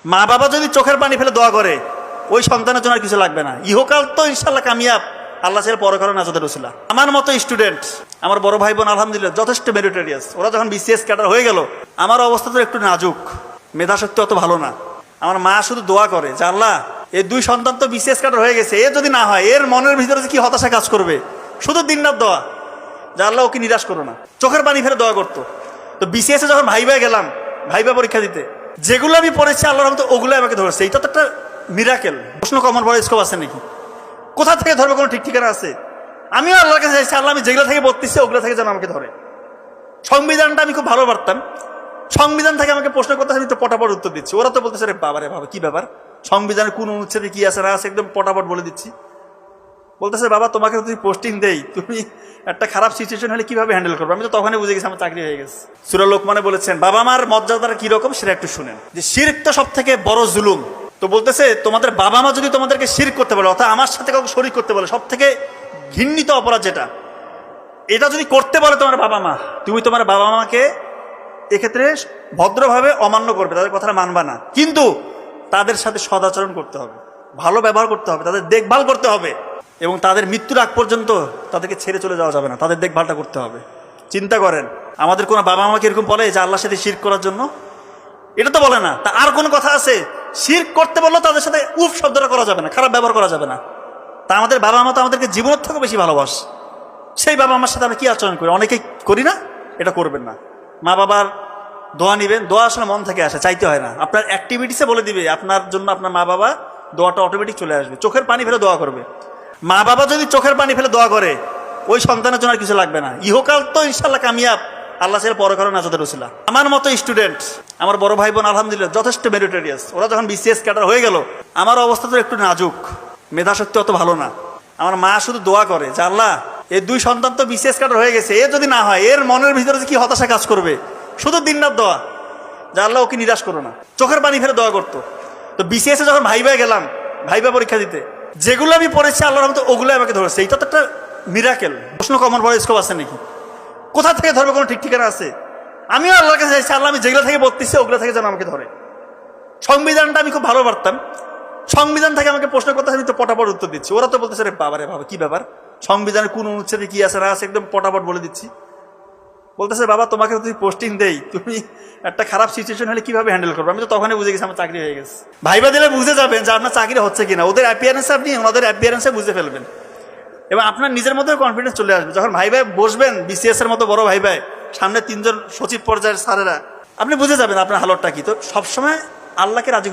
মা বাবা যদি চোখের পানি ফেলে দোয়া করে ওই সন্তানের জন্য আর কিছু লাগবে না। ইহকাল তো ইনশাল্লাহ কামিয়াব, আল্লাহ ছেড়ে পরকালে নাজাতের উসিলা। আমার মতো স্টুডেন্ট, আমার বড় ভাই বোন আলহামদুলিল্লাহ যথেষ্ট মেরিটোরিয়াস। ওরা যখন বিসিএস ক্যাডার হয়ে গেল, আমার অবস্থা তো একটু নাজুক, মেধাশক্তি অত ভালো না। আমার মা শুধু দোয়া করে যে আল্লাহ, এই দুই সন্তান তো বিসিএস ক্যাডার হয়ে গেছে, এ যদি না হয় এর মনের ভিতরে কি হতাশা কাজ করবে। শুধু দিনরাত দোয়া যে আল্লাহ ওকে নিরাশ করো না, চোখের পানি ফেলে দোয়া করতো। তো বিসিএস এ যখন ভাইবা গেলাম, ভাইবা পরীক্ষা দিতে, যেগুলো আমি পড়েছি আল্লাহর রহমতে ওগুলো আমাকে ধরেছে। এটা তো একটা মিরাকেল। প্রশ্ন কমার বড় স্কোপ আছে নাকি? কোথা থেকে ধরবে, কোনো ঠিক ঠিকানা আছে? আমিও আল্লাহর কাছে চাইছি, আল্লাহ আমি যেগুলো থেকে বলতেছি ওগুলো থেকে যেন আমাকে ধরে। সংবিধানটা আমি খুব ভালো পারতাম, সংবিধান থেকে আমাকে প্রশ্ন করতে আমি তো পটাপট উত্তর দিচ্ছি। ওরা তো বলতেছে রে বাবা রে বাবা, কি ব্যাপার, সংবিধানের কোন অনুচ্ছেদে কি আছে না আছে একদম পটাপট বলে দিচ্ছি। বলতেছে বাবা তোমাকে যদি পোস্টিং দেই, তুমি একটা খারাপ সিচুয়েশন হলে কিভাবে হ্যান্ডেল করবে। আমি তো তখনই বুঝে গেছি আমার চাকরি হয়ে গেছে। সূরা লোকমানে বলেছেন বাবা মার মর্যাদাটা কিরকম সেটা একটু শুনেন, যে শিরক তো সব থেকে বড় জুলুম। তো বলতেছে তোমাদের বাবা মা যদি তোমাদেরকে শিরক করতে বলে, অর্থাৎ আমার সাথে কাউকে শরীক করতে বলে, সব থেকে ঘৃণিত অপরাধ যেটা, এটা যদি করতে বলে তোমার বাবা মা, তুমি তোমার বাবা মাকে এক্ষেত্রে ভদ্রভাবে অমান্য করবে, তাদের কথাটা মানবা না, কিন্তু তাদের সাথে সদাচরণ করতে হবে, ভালো ব্যবহার করতে হবে, তাদের দেখভাল করতে হবে, এবং তাদের মৃত্যুর আগ পর্যন্ত তাদেরকে ছেড়ে চলে যাওয়া যাবে না, তাদের দেখভালটা করতে হবে। চিন্তা করেন, আমাদের কোনো বাবা মাকে এরকম বলে যে আল্লাহর সাথে শিরক করার জন্য? এটা তো বলে না। তা আর কোনো কথা আছে? শিরক করতে বললেও তাদের সাথে উফ শব্দটা করা যাবে না, খারাপ ব্যবহার করা যাবে না। তা আমাদের বাবা মা তো আমাদেরকে জীবনের থেকেও বেশি ভালোবাস, সেই বাবা মার সাথে আমরা কি আচরণ করি? অনেকেই করি না। এটা করবেন না। মা বাবার দোয়া নিবেন, দোয়া আসলে মন থেকে আসে, চাইতে হয় না। আপনার অ্যাক্টিভিটিসে বলে দিবে আপনার জন্য আপনার মা বাবা, দোয়াটা অটোমেটিক চলে আসবে। চোখের পানি ফেলে দোয়া করবে। মা বাবা যদি চোখের পানি ফেলে দোয়া করে ওই সন্তানের জন্য আর কিছু লাগবে না। ইহকাল তো ইনশাল্লাহ কামিয়াব, আল্লাহ ছেড়ে পরকালে নাজাতের উসিলা। আমার মতো স্টুডেন্ট, আমার বড় ভাই বোন আলহামদুলিল্লাহ যথেষ্ট মেরিটোরিয়াস। ওরা যখন বিসিএস ক্যাডার হয়ে গেল, আমার অবস্থা তো একটু নাজুক, মেধাশক্তি অত ভালো না। আমার মা শুধু দোয়া করে যে আল্লাহ, এই দুই সন্তান তো বিসিএস ক্যাডার হয়ে গেছে, এ যদি না হয় এর মনের ভিতরে কি হতাশা কাজ করবে। শুধু দিনরাত দোয়া যে আল্লাহ ওকে নিরাশ করো না, চোখের পানি ফেলে দোয়া করতো। তো বিসিএস এ যখন ভাইবা গেলাম, ভাইবা পরীক্ষা দিতে, যেগুলো আমি পড়েছি আল্লাহর রহমতে ওগুলো আমাকে ধরেছে। এটা তো একটা মিরাকেল। প্রশ্ন কমার বড় স্কোপ আছে নাকি? কোথা থেকে ধরবে, কোনো ঠিক ঠিকানা আছে? আমিও আল্লাহর কাছে চাইছি, আল্লাহ আমি যেগুলো থেকে বলতেছি ওগুলো থেকে যেন আমাকে ধরে। সংবিধানটা আমি খুব ভালো পারতাম, সংবিধান থেকে আমাকে প্রশ্ন করতে আমি তো পটাপট উত্তর দিচ্ছি। ওরা তো বলতেছে রে বাবা রে বাবা, কি ব্যাপার, সংবিধানের কোন অনুচ্ছেদে কি আছে না আছে একদম পটাপট বলে দিচ্ছি। বলতেছে বাবা তোমাকে যদি পোস্টিং দেই, তুমি একটা খারাপ সিচুয়েশন হলে কিভাবে হ্যান্ডেল করবে। আমি তো তখনই বুঝে গেছি আমার চাকরি হয়ে গেছে। ভাইবা দিলে বুঝে যাবেন যে আপনার চাকরি হচ্ছে কিনা। ওদের অ্যাপিয়ারেন্সে আপনি ওনাদের অ্যাপিয়ারেন্সে বুঝে ফেলবেন, এবং আপনার নিজের মধ্যে কনফিডেন্স চলে আসবে। যখন ভাই ভাই বসবেন বিসিএস এর মতো বড় ভাই ভাই সামনে, তিনজন সচিব পর্যায়ের স্যারেরা, আপনি বুঝে যাবেন আপনার হালতটা কি। তো সবসময় আল্লাহকে রাজি